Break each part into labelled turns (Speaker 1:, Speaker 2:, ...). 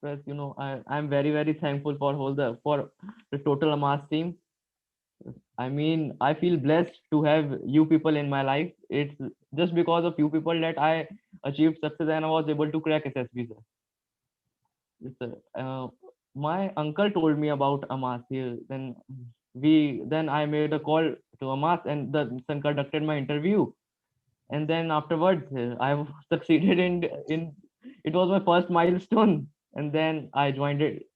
Speaker 1: express, I'm very, very thankful for the total Amas team. I mean, I feel blessed to have you people in my life. It's just because of you people that I achieved success and I was able to crack SSB, sir. Yes, sir. My uncle told me about Amas here. Then I made a call to Amas and the son conducted my interview. And then afterwards, I succeeded in it was my first milestone. And then I joined it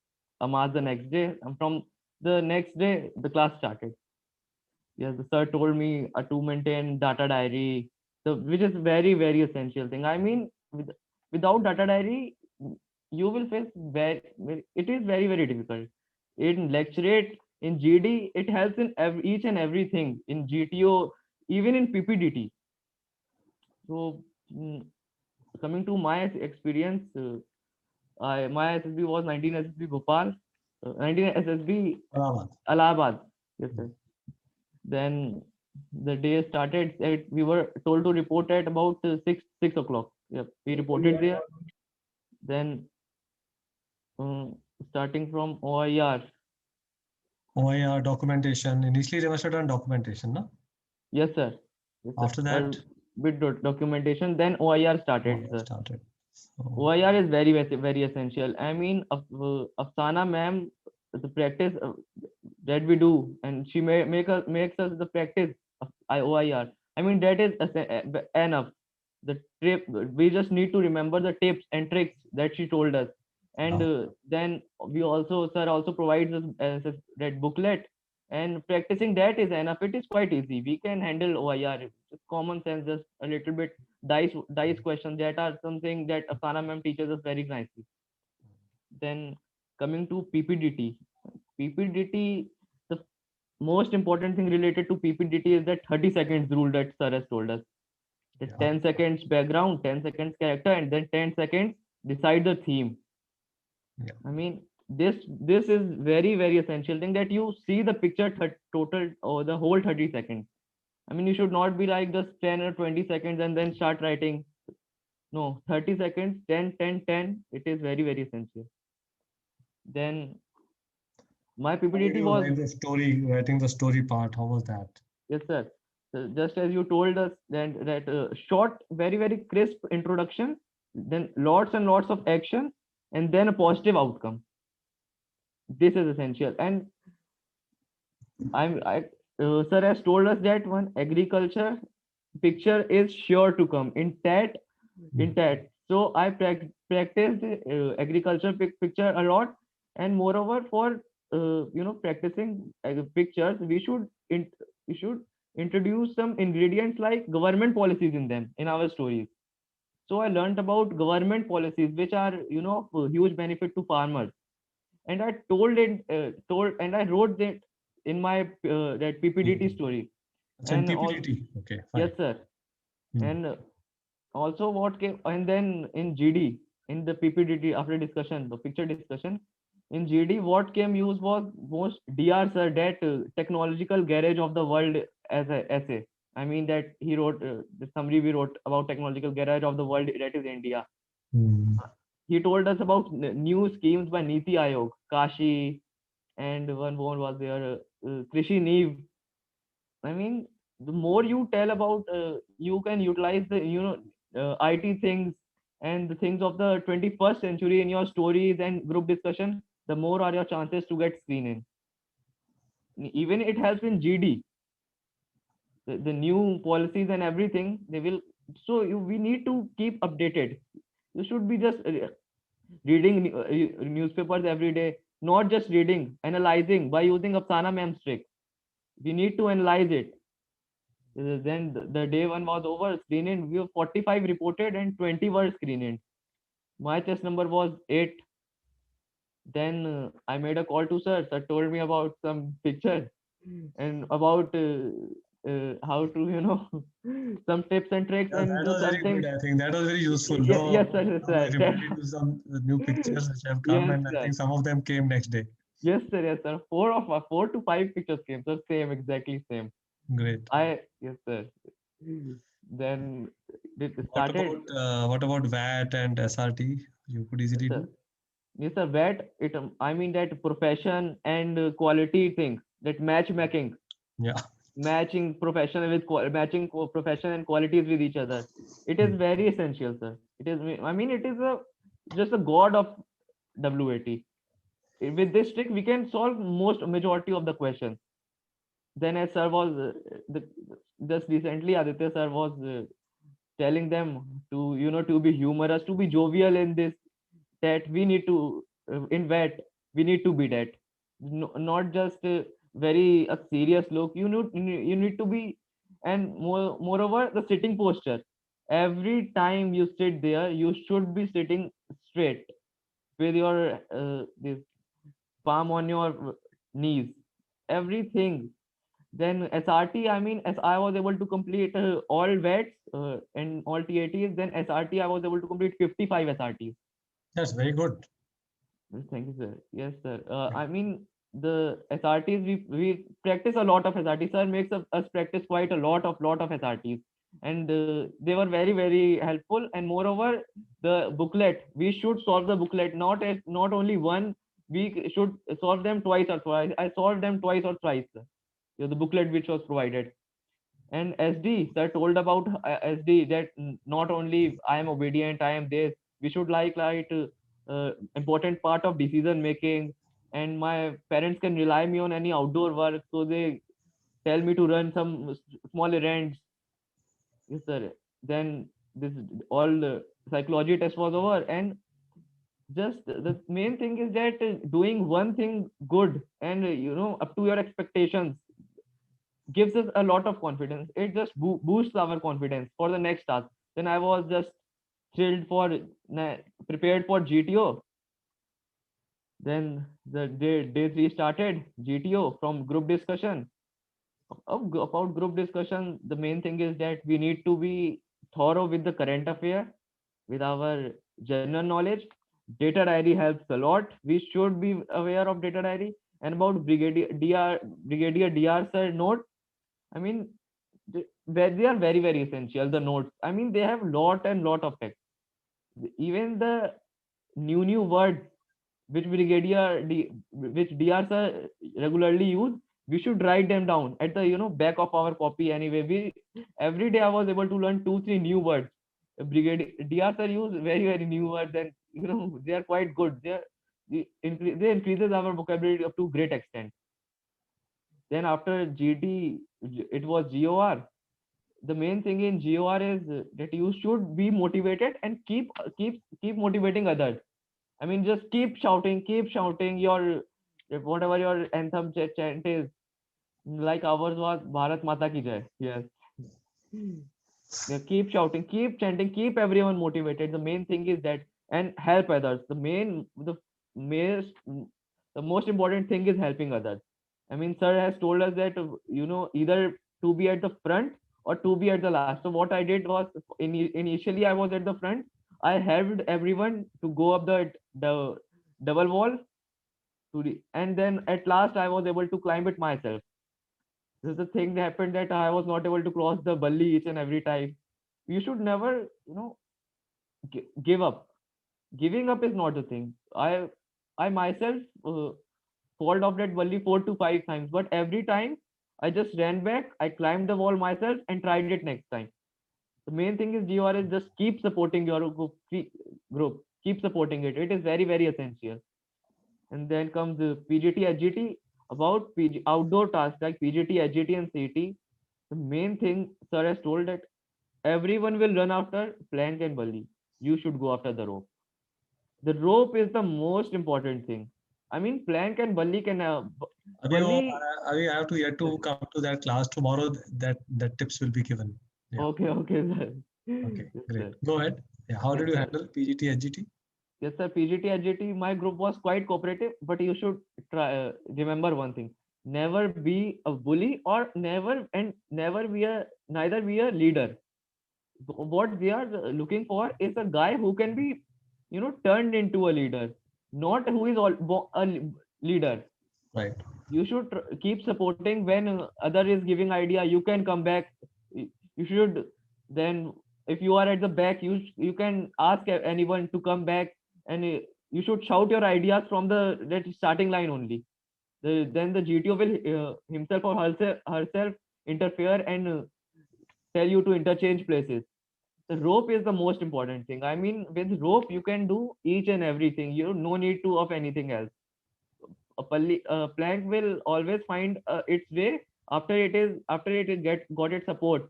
Speaker 1: Amas the next day. And from the next day, the class started. Yes, the sir told me to maintain data diary, which is very, very essential thing. I mean, without data diary, you will face it is very, very difficult. In lecturate, in GD, it helps in each and everything. In GTO, even in PPDT. So, coming to my experience, my SSB was 19 SSB Bhopal, 19 SSB
Speaker 2: Allahabad.
Speaker 1: Allahabad. Yes, sir. Then the day started. We were told to report at about 6 o'clock. Yep, we reported there. Then starting from OIR.
Speaker 2: OIR documentation. Initially, they must have done documentation, no?
Speaker 1: Yes, sir. Yes, sir.
Speaker 2: After that,
Speaker 1: With documentation. Then OIR started,
Speaker 2: OIR
Speaker 1: sir.
Speaker 2: started. So,
Speaker 1: OIR is very, very, very essential. I mean, Afsana ma'am, the practice that we do, and she makes us the practice of OIR. I mean, that is enough. The trip, we just need to remember the tips and tricks that she told us, and
Speaker 2: yeah.
Speaker 1: then we also, sir also provides us that booklet, and practicing that is enough. It is quite easy. We can handle OIR. Just common sense, just a little bit dice questions that are something that Afsana ma'am teaches us very nicely. Then coming to PPDT. PPDT, the most important thing related to PPDT is that 30 seconds rule that sir has told us. The
Speaker 2: Yeah.
Speaker 1: 10 seconds background, 10 seconds character, and then 10 seconds decide the theme.
Speaker 2: Yeah.
Speaker 1: I mean, this is very, very essential thing that you see the picture total or the whole 30 seconds. I mean, you should not be like just 10 or 20 seconds and then start writing. No, 30 seconds, 10, 10, 10. It is very, very essential. Then my
Speaker 2: How did
Speaker 1: PPDT
Speaker 2: you
Speaker 1: was,
Speaker 2: write the story, writing the story part? How was that?
Speaker 1: yes, sir. So just as you told us that short, very, very crisp introduction, then lots and lots of action, and then a positive outcome. This is essential. And sir has told us that one agriculture picture is sure to come in TET. So I practiced agriculture picture a lot, and moreover, for practicing pictures, we should introduce some ingredients like government policies in them in our stories. So I learned about government policies, which are of huge benefit to farmers, and I told and I wrote that in my that PPDT
Speaker 2: Hmm.
Speaker 1: story,
Speaker 2: It's in
Speaker 1: and all.
Speaker 2: PPDT. Okay,
Speaker 1: Yes,
Speaker 2: fine.
Speaker 1: sir.
Speaker 2: Hmm.
Speaker 1: And also what came, and then in GD, in the PPDT, after discussion, the picture discussion, in GD what came used was most DR sir, that technological garage of the world as a essay. I mean that he wrote the summary we wrote about technological garage of the world, that is India.
Speaker 2: Hmm.
Speaker 1: He told us about new schemes by Niti Aayog, Kashi, and one more was there, Krishi Neev. I mean, the more you tell about, you can utilize the IT things and the things of the 21st century in your stories and group discussion. The more are your chances to get screen in. Even it helps in GD, the new policies and everything. They will. So we need to keep updated. You should be just reading newspapers every day, not just reading, analyzing by using Afsana ma'am's trick. We need to analyze it. Then the day one was over, screen in. We have 45 reported and 20 were screen in. My test number was 8. Then I made a call to sir. Sir told me about some picture and about how to, some tips and tricks
Speaker 2: Yeah,
Speaker 1: and
Speaker 2: that was very good.
Speaker 1: something.
Speaker 2: I think that was very useful.
Speaker 1: Yes,
Speaker 2: No,
Speaker 1: sir, yes,
Speaker 2: now I
Speaker 1: sir.
Speaker 2: reverted to some new pictures which have come,
Speaker 1: Yes,
Speaker 2: and I
Speaker 1: sir.
Speaker 2: think some of them came next day.
Speaker 1: Yes, sir, yes, sir. 4 to 5 pictures came. So same, exactly same.
Speaker 2: Great.
Speaker 1: Yes, sir. Then it
Speaker 2: What
Speaker 1: started.
Speaker 2: about what about VAT and SRT? You could
Speaker 1: Yes,
Speaker 2: easily
Speaker 1: sir.
Speaker 2: do.
Speaker 1: Yes, sir. That it. I mean that profession and quality thing. That matchmaking,
Speaker 2: Yeah.
Speaker 1: matching profession with profession and qualities with each other. It is
Speaker 2: Hmm.
Speaker 1: very essential, sir. It is. I mean, it is a just a god of WAT. With this trick, we can solve most majority of the questions. Then, as sir was just recently, Aditya sir was telling them to to be humorous, to be jovial in this, that we need to in vet we need to be that, no, not just very a serious look. You need to be. And moreover, the sitting posture, every time you sit there, you should be sitting straight with your this palm on your knees, everything. Then SRT, I mean, as I was able to complete all VETs and all TATs, then SRT, I was able to complete 55 SRTs.
Speaker 2: That's very good.
Speaker 1: Thank you, sir. Yes, sir. I mean, the SRTs, we practice a lot of SRTs. Sir makes us practice quite a lot of SRTs, and they were very very helpful. And moreover, the booklet, we should solve the booklet, not only one. We should solve them twice or twice. I solved them twice or thrice. Sir. The booklet which was provided. And SD, sir told about SD, that not only I am obedient, I am this. We should like important part of decision making. And my parents can rely me on any outdoor work, so they tell me to run some small errands. Yes, sir. Then this all the psychology test was over, and just the main thing is that doing one thing good and up to your expectations gives us a lot of confidence. It just boosts our confidence for the next task. Then I was just chilled prepared for GTO. Then the day three started GTO from group discussion. About group discussion, the main thing is that we need to be thorough with the current affair, with our general knowledge. Data diary helps a lot. We should be aware of data diary. And about Brigadier DR sir note, I mean, they are very very essential. The notes, I mean, they have lot and lot of text. Even the new words which which DRs are regularly use, we should write them down at the back of our copy. Anyway, we every day I was able to learn 2 3 new words. Brigadier DRs are use very very new words, and they are quite good. They increases our vocabulary up to great extent. Then after GT, it was GOR. The main thing in GOR is that you should be motivated and keep motivating others. I mean, just keep shouting your whatever your anthem chant is. Like ours was Bharat Mata Ki Jai. Yes. Yeah, keep shouting, keep chanting, keep everyone motivated. The main thing is that, and help others. Most the most important thing is helping others. I mean, sir has told us that either to be at the front or to be at the last. So what I did was, initially I was at the front. I helped everyone to go up the double wall and then at last I was able to climb it myself. This is the thing that happened, that I was not able to cross the gully each and every time. You should never, give up. Giving up is not the thing. I myself fall off that gully 4 to 5 times, but every time I just ran back, I climbed the wall myself and tried it next time. The main thing is GR is just keep supporting your group, keep supporting it. It is very very essential. And then comes the PGT, HGT. About outdoor tasks like PGT, HGT, and CT. The main thing sir has told that everyone will run after plank and bully. You should go after the rope. The rope is the most important thing. I mean, plank and bully can bully.
Speaker 2: I have to yet
Speaker 1: Yes.
Speaker 2: to come to that class tomorrow. That tips will be given. Yeah.
Speaker 1: Okay, okay, sir.
Speaker 2: Okay.
Speaker 1: Yes,
Speaker 2: Great.
Speaker 1: sir.
Speaker 2: Go ahead. Yeah. How
Speaker 1: Yes,
Speaker 2: did you
Speaker 1: sir.
Speaker 2: handle PGT, HGT?
Speaker 1: Yes, sir. PGT, HGT. My group was quite cooperative, but you should try. Remember one thing: never be a bully, or never be a neither be a leader. What they are looking for is a guy who can be, turned into a leader, not who is leader.
Speaker 2: Right.
Speaker 1: You should keep supporting when other is giving idea. You can come back. You should then, if you are at the back, you can ask anyone to come back, and you should shout your ideas from the that starting line only. Then the GTO will himself or herself interfere and tell you to interchange places. The rope is the most important thing. I mean, with rope you can do each and everything. You no need to of anything else. A plank will always find its way after it is get got its support.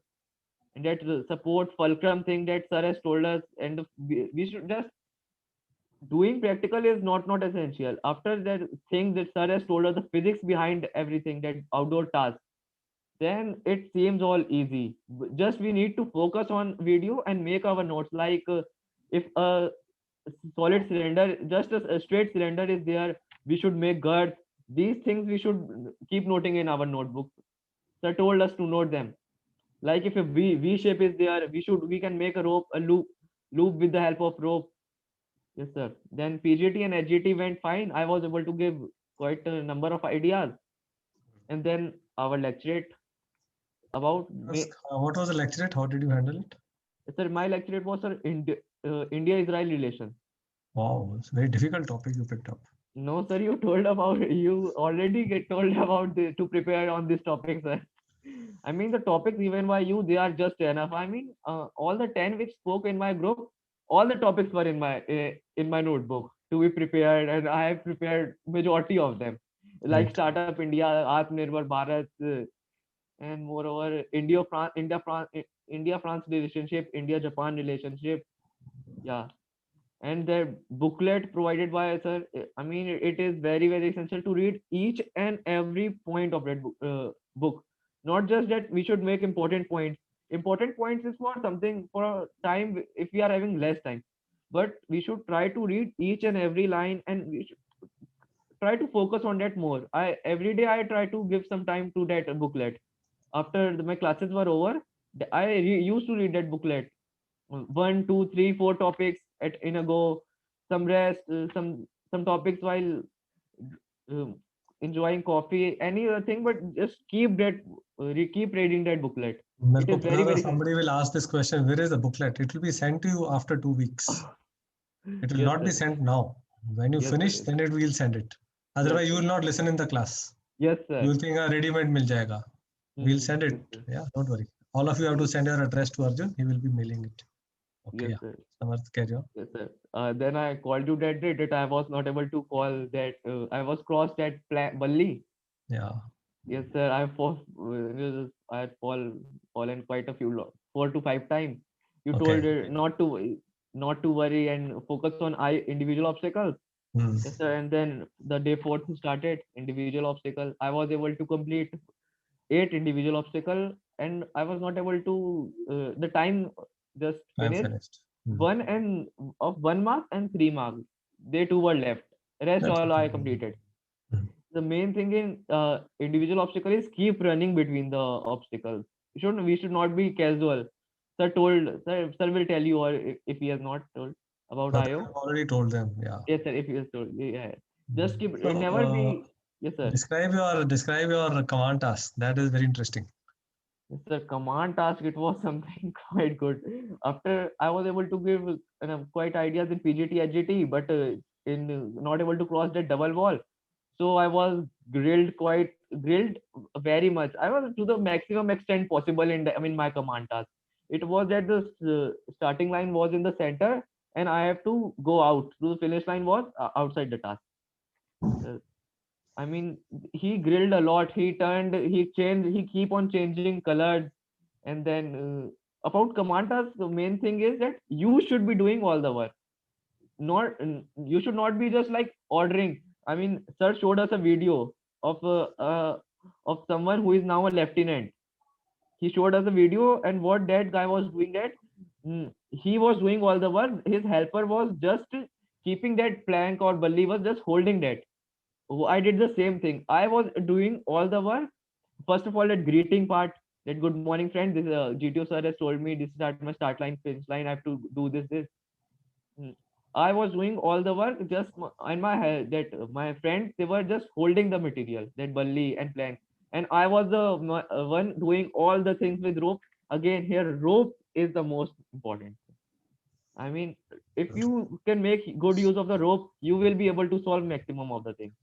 Speaker 1: And that support fulcrum thing that sir has told us, and we should just doing practical is not essential. After that thing that sir has told us, the physics behind everything, that outdoor task, then it seems all easy. Just we need to focus on video and make our notes. Like if a solid cylinder, just a straight cylinder is there, we should make girth. These things we should keep noting in our notebook. Sir told us to note them. Like if a V shape is there, we can make a rope, a loop with the help of rope. Yes, sir. Then PGT and HGT went fine. I was able to give quite a number of ideas. And then our lecturate about me.
Speaker 2: What was the lecturate? How did you handle it?
Speaker 1: Sir, my lecturate was, sir, India-Israel relation.
Speaker 2: Wow, it's a very difficult topic you picked up.
Speaker 1: No, sir, you already get told about to prepare on this topic, sir. I mean, the topics given by you, they are just enough. I mean, all the 10 which spoke in my group, all the topics were in my notebook to be prepared, and I have prepared majority of them, like
Speaker 2: Right.
Speaker 1: Startup India, Atmanirbhar Bharat, and moreover, India-France relationship, India-Japan relationship. Yeah, and the booklet provided by sir, I mean, it is very essential to read each and every point of that book. Not just that we should make important points is for something for a time if we are having less time, but we should try to read each and every line, and we should try to focus on that more. I every day I try to give some time to that booklet. After my classes were over, used to read that booklet, one, two, three, four topics in a go, some rest, some topics while um, enjoying coffee, any other thing, but just keep reading that booklet.
Speaker 2: मेरे
Speaker 1: It
Speaker 2: को
Speaker 1: is
Speaker 2: पता था
Speaker 1: very
Speaker 2: somebody will ask this question. Where is the booklet? It will be sent to you after 2 weeks. It will
Speaker 1: yes,
Speaker 2: not be
Speaker 1: sir.
Speaker 2: sent now. When you
Speaker 1: Yes, sir.
Speaker 2: finish, then it will send it.
Speaker 1: Yes,
Speaker 2: Otherwise, you
Speaker 1: sir.
Speaker 2: will not listen in the class.
Speaker 1: Yes,
Speaker 2: You
Speaker 1: sir.
Speaker 2: will think a ready-made मिल जाएगा. We'll send
Speaker 1: Yes,
Speaker 2: it.
Speaker 1: sir.
Speaker 2: Yeah, don't worry. All of you have to send your address to Arjun. He will be mailing it. Okay,
Speaker 1: Yes,
Speaker 2: yeah.
Speaker 1: sir.
Speaker 2: Samarth, carry on.
Speaker 1: Yes, sir. Then I called you that day that I was not able to call that. I was crossed at Balli.
Speaker 2: Yeah.
Speaker 1: Yes, sir. I had fallen quite a 4 to 5 times. You told
Speaker 2: Okay.
Speaker 1: not to worry and focus on individual obstacles.
Speaker 2: Hmm.
Speaker 1: Yes, sir. And then the day fourth started individual obstacle. I was able to complete 8 individual obstacle, and I was not able to the time just
Speaker 2: I'm
Speaker 1: finished
Speaker 2: finished. Hmm.
Speaker 1: one and of 1 mark and 3 marks. They two were left. Rest
Speaker 2: That's
Speaker 1: all
Speaker 2: okay.
Speaker 1: I completed.
Speaker 2: Hmm.
Speaker 1: The main thing in individual obstacle is keep running between the obstacles. We should not be casual. Sir will tell you, or if he has not told about
Speaker 2: But
Speaker 1: IO.
Speaker 2: I've already told them. Yeah.
Speaker 1: Yes, sir. If he has told, yeah. Just keep
Speaker 2: So,
Speaker 1: never be. Yes, sir.
Speaker 2: describe your command task. That is very interesting.
Speaker 1: Yes, sir. Command task. It was something quite good. After I was able to give quite ideas in PGT, HGT, but in not able to cross that double wall. So I was grilled very much. I was to the maximum extent possible my command task. It was that the starting line was in the center, and I have to go out. To the finish line was outside the task. Uh, I mean, he grilled a lot. He turned, he changed, he keep on changing colors. And then about command task, the main thing is that you should be doing all the work. You should not be just like ordering. I mean, sir showed us a video of someone who is now a lieutenant. He showed us a video, and what that guy was doing, that he was doing all the work. His helper was just keeping that plank, or Balli was just holding that. I did the same thing. I was doing all the work. First of all, that greeting part, that good morning friend, this GTO sir has told me this is at my start line, finish line, I have to do this. Mm. I was doing all the work just in my head. That my friends, they were just holding the material, that bully and plank, and I was the one doing all the things with rope. Again, here rope is the most important. I mean, if you can make good use of the rope, you will be able to solve maximum of the things.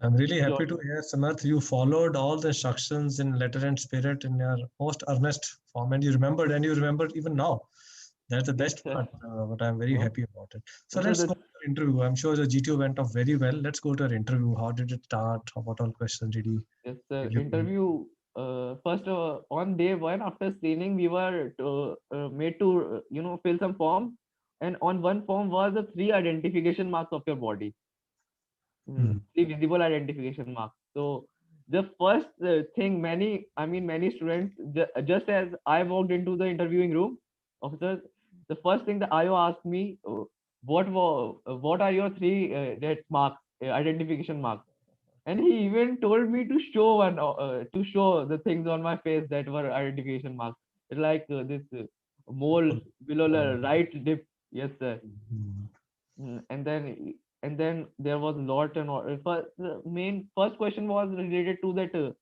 Speaker 2: I'm really happy to
Speaker 1: Majority.
Speaker 2: hear, Samarth, you followed all the instructions in letter and spirit in your most earnest form, and you remembered even now. That's the
Speaker 1: Yes,
Speaker 2: best
Speaker 1: sir.
Speaker 2: part, but I'm very
Speaker 1: Oh,
Speaker 2: happy about it. So
Speaker 1: so
Speaker 2: let's
Speaker 1: this,
Speaker 2: go to our interview. I'm sure the GTO went off very well. Let's go to our interview. How did it start? What all questions did he
Speaker 1: yes, sir.
Speaker 2: give you?
Speaker 1: Interview. First, on day one after screening, we were made to fill some form, and on one form was the three identification marks of your body.
Speaker 2: Hmm.
Speaker 1: Three visible identification marks. So the first thing many students, just as I walked into the interviewing room, officers, the first thing the IO asked me, what are your three that marks, identification marks? And he even told me to show to show the things on my face that were identification marks. Like this mole below the right lip. Yes, sir.
Speaker 2: Hmm.
Speaker 1: And then there was lot and all. First, the main first question was related to that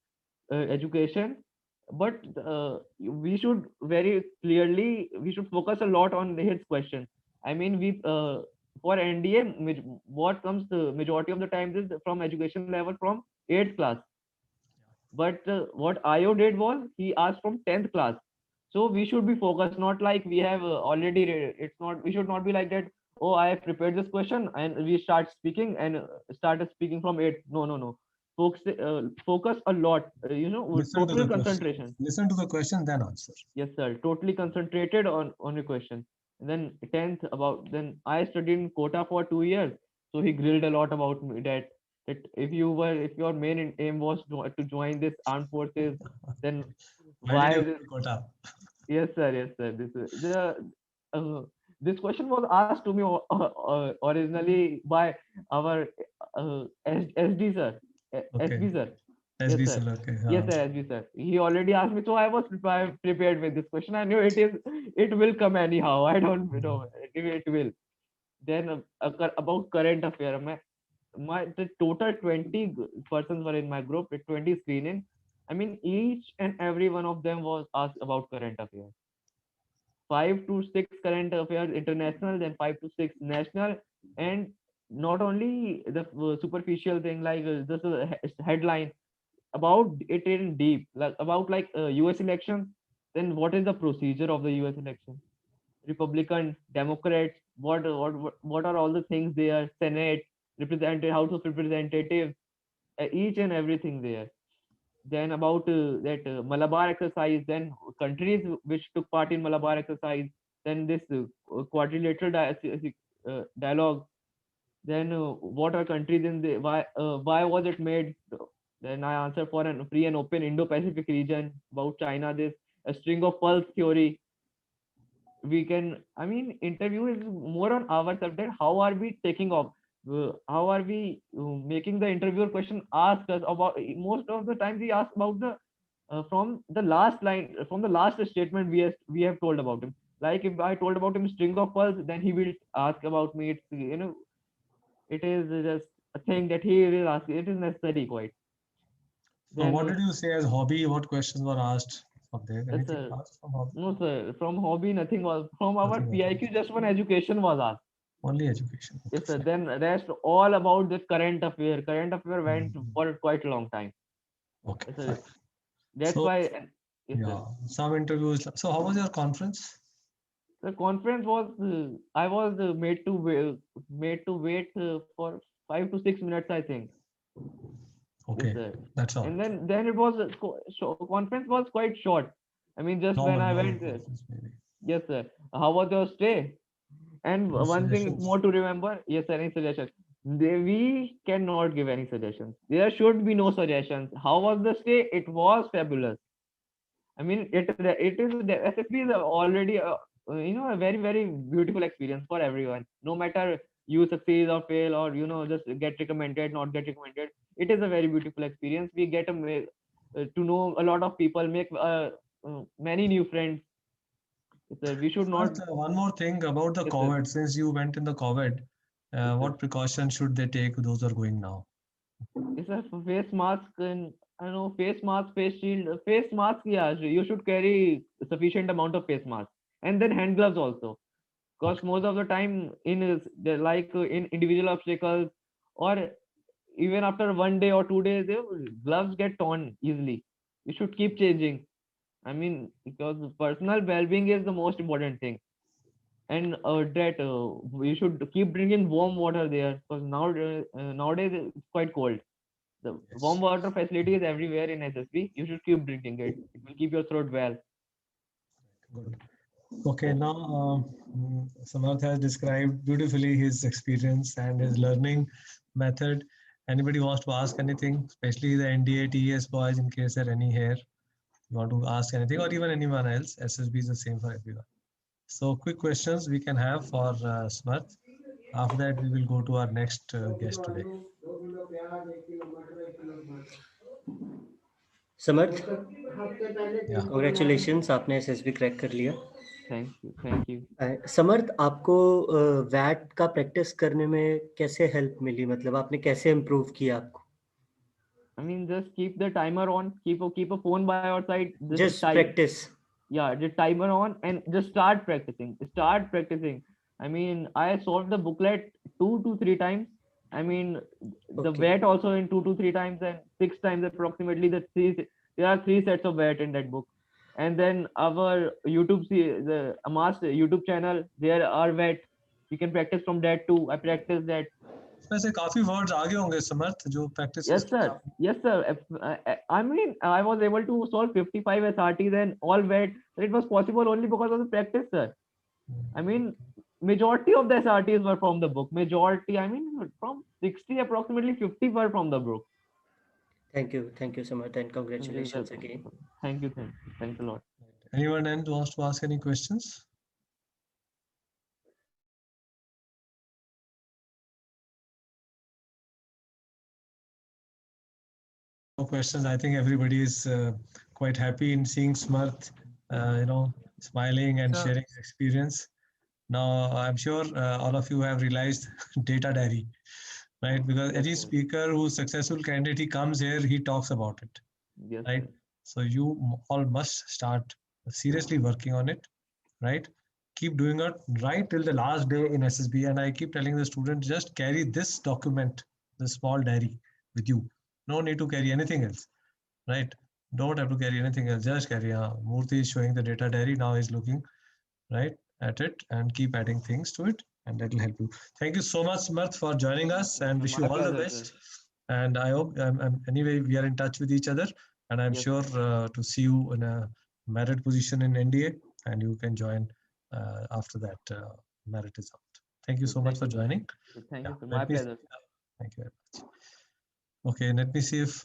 Speaker 1: education, but we should very clearly we should focus a lot on his question. I mean, we for NDA, what comes the majority of the times is from education level from 8th class, but what IO did was he asked from 10th class. So we should be focused, not like we have already read it. It's not, we should not be like that. Oh, I have prepared this question and we start speaking and started speaking from it. No, no, no. Focus a lot. With
Speaker 2: Listen to
Speaker 1: total
Speaker 2: the question.
Speaker 1: concentration.
Speaker 2: Listen to the question, then answer.
Speaker 1: Yes, sir. Totally concentrated on your question. And then 10th about then I studied in Kota for 2 years. So he grilled a lot about me that if your main aim was to join this armed forces, then
Speaker 2: Why did
Speaker 1: why
Speaker 2: you
Speaker 1: this?
Speaker 2: go to Kota?
Speaker 1: Yes, sir. Yes, sir. Uh, this question was asked to me originally by our SD sir,
Speaker 2: Okay.
Speaker 1: SB sir. Yes,
Speaker 2: SB
Speaker 1: sir.
Speaker 2: sir. Okay.
Speaker 1: Yes, sir, SB sir. He already asked me, so I was prepared with this question. I knew it will come anyhow. I don't know. It will. Then about current affair, the total 20 persons were in my group with 20 screening. I mean, each and every one of them was asked about current affairs. 5 to 6 current affairs international, then 5 to 6 national, and not only the superficial thing like this headline about it in deep, like about like US elections. Then what is the procedure of the US election? Republican, Democrats, what are all the things there? Senate, represented House of Representatives, each and everything there. Then about that Malabar exercise, then countries which took part in Malabar exercise, then this quadrilateral dialogue, then what are countries in the why was it made? Then I answer for an free and open Indo-Pacific region. About China, this a string of pearls theory. We can, I mean, interview is more on our subject. How are we taking off? How are we making the interviewer question ask us about? Most of the time we ask about the from the last line, from the last statement we have told about him. Like if I told about him string of pearls, then he will ask about me. It's, it is just a thing that he will ask. It is necessary quite.
Speaker 2: So
Speaker 1: Then
Speaker 2: what did you say as hobby? What questions were asked from there?
Speaker 1: yes,
Speaker 2: Anything
Speaker 1: sir.
Speaker 2: asked from hobby?
Speaker 1: No, sir, from hobby nothing was. From our
Speaker 2: Nothing was
Speaker 1: PIQ,
Speaker 2: asked.
Speaker 1: just one education was asked.
Speaker 2: Only education. Okay,
Speaker 1: Yes, sir.
Speaker 2: fine.
Speaker 1: Then rest all about this current affair. Current affair went
Speaker 2: Mhm.
Speaker 1: for quite a long time.
Speaker 2: Okay,
Speaker 1: Yes,
Speaker 2: fine.
Speaker 1: sir. That's
Speaker 2: So
Speaker 1: why. Yes, sir.
Speaker 2: yeah, some interviews. So how was your conference?
Speaker 1: The conference was. I was made to wait for 5 to 6 minutes, I think. Yes,
Speaker 2: Okay,
Speaker 1: sir.
Speaker 2: that's all.
Speaker 1: And then it was conference was quite short. I mean, just when I
Speaker 2: Normal
Speaker 1: went.
Speaker 2: conference maybe.
Speaker 1: Yes, sir. How was your stay? And
Speaker 2: Any
Speaker 1: one thing
Speaker 2: suggestions?
Speaker 1: more to remember, yes, any suggestions? We cannot give any suggestions. There should be no suggestions. How was the stay? It was fabulous. I mean, it is the SFB is already a very very beautiful experience for everyone. No matter you succeed or fail or just get recommended, not get recommended. It is a very beautiful experience. We get to know a lot of people, make many new friends. We should not.
Speaker 2: First, one more thing about the
Speaker 1: Yes, sir.
Speaker 2: COVID. Since you went in the COVID,
Speaker 1: Yes, sir.
Speaker 2: what precautions should they take? Those are going now.
Speaker 1: Yes, sir. Face mask and I know face mask, face shield, face mask. Yeah, you should carry sufficient amount of face mask, and then hand gloves also. Because most of the time in individual obstacles, or even after 1 day or 2 days, the gloves get torn easily. You should keep changing. I mean, because personal well-being is the most important thing. And that we should keep drinking warm water there, because nowadays it's quite cold. The
Speaker 2: Yes.
Speaker 1: warm water facility is everywhere in SSB. You should keep drinking it. It will keep your throat well.
Speaker 2: Good. Okay, now Samarth has described beautifully his experience and his learning method. Anybody wants to ask anything, especially the NDA TES boys, in case there are any here, you want to ask anything, or even anyone else, SSB is the same for everyone. So quick questions we can have for Samarth. After that, we will go to our next guest today.
Speaker 3: Samarth,
Speaker 2: Yeah.
Speaker 3: Congratulations, आपने SSB crack कर लिया।
Speaker 1: Thank you. Thank you.
Speaker 3: समर्थ, आपको VAT का practice करने में कैसे help मिली? मतलब आपने कैसे इम्प्रूव किया आपको?
Speaker 1: I mean, just keep the timer on. Keep a phone by your side.
Speaker 3: Just
Speaker 1: Time.
Speaker 3: Practice.
Speaker 1: Yeah, the timer on and just start practicing. Start practicing. I mean, I solved the booklet 2 to 3 times. I mean, the
Speaker 3: Okay.
Speaker 1: weight also in 2 to 3 times, and 6 times approximately. There are 3 sets of weight in that book. And then our the Amas YouTube channel, there are weight. You can practice from that too. I practice that.
Speaker 2: वैसे काफी words आगे होंगे समर्थ जो practice
Speaker 1: Yes, sir. Yes, sir. I mean, I was able to solve 55 SRTs and all weight. It was possible only because of the practice, sir. I mean, majority of the SRTs were from the book. Majority, I mean, from 60, approximately 50 were from the book.
Speaker 3: Thank you, Samarth, and congratulations again.
Speaker 1: Thank you. Thanks a lot.
Speaker 2: Anyone else wants to ask any questions? No questions. I think everybody is quite happy in seeing Samarth, smiling and sharing his experience. Now, I'm sure all of you have realized data diary, right? Because
Speaker 1: Yes,
Speaker 2: any
Speaker 1: sir.
Speaker 2: speaker who's successful candidate, he comes here, he talks about it,
Speaker 1: Yes,
Speaker 2: right?
Speaker 1: sir.
Speaker 2: So you all must start seriously working on it, right? Keep doing it right till the last day in SSB. And I keep telling the students, just carry this document, the small diary with you. No need to carry anything else, right? Don't have to carry anything else. Just carry. Murthy is showing the data diary. Now he's looking right at it and keep adding things to it, and that will help you. Thank you so much, Samarth, for joining us, and wish you
Speaker 1: My
Speaker 2: all the
Speaker 1: pleasure,
Speaker 2: best.
Speaker 1: sir.
Speaker 2: And I hope, anyway, we are in touch with each other, and I'm
Speaker 1: Yes,
Speaker 2: sure to see you in a merit position in NDA, and you can join after that merit is out. Thank you so much for
Speaker 1: Thank you, sir.
Speaker 2: joining.
Speaker 1: Thank
Speaker 2: Yeah,
Speaker 1: you, sir. My
Speaker 2: let me.
Speaker 1: pleasure.
Speaker 2: Thank you very much. Okay, let me see if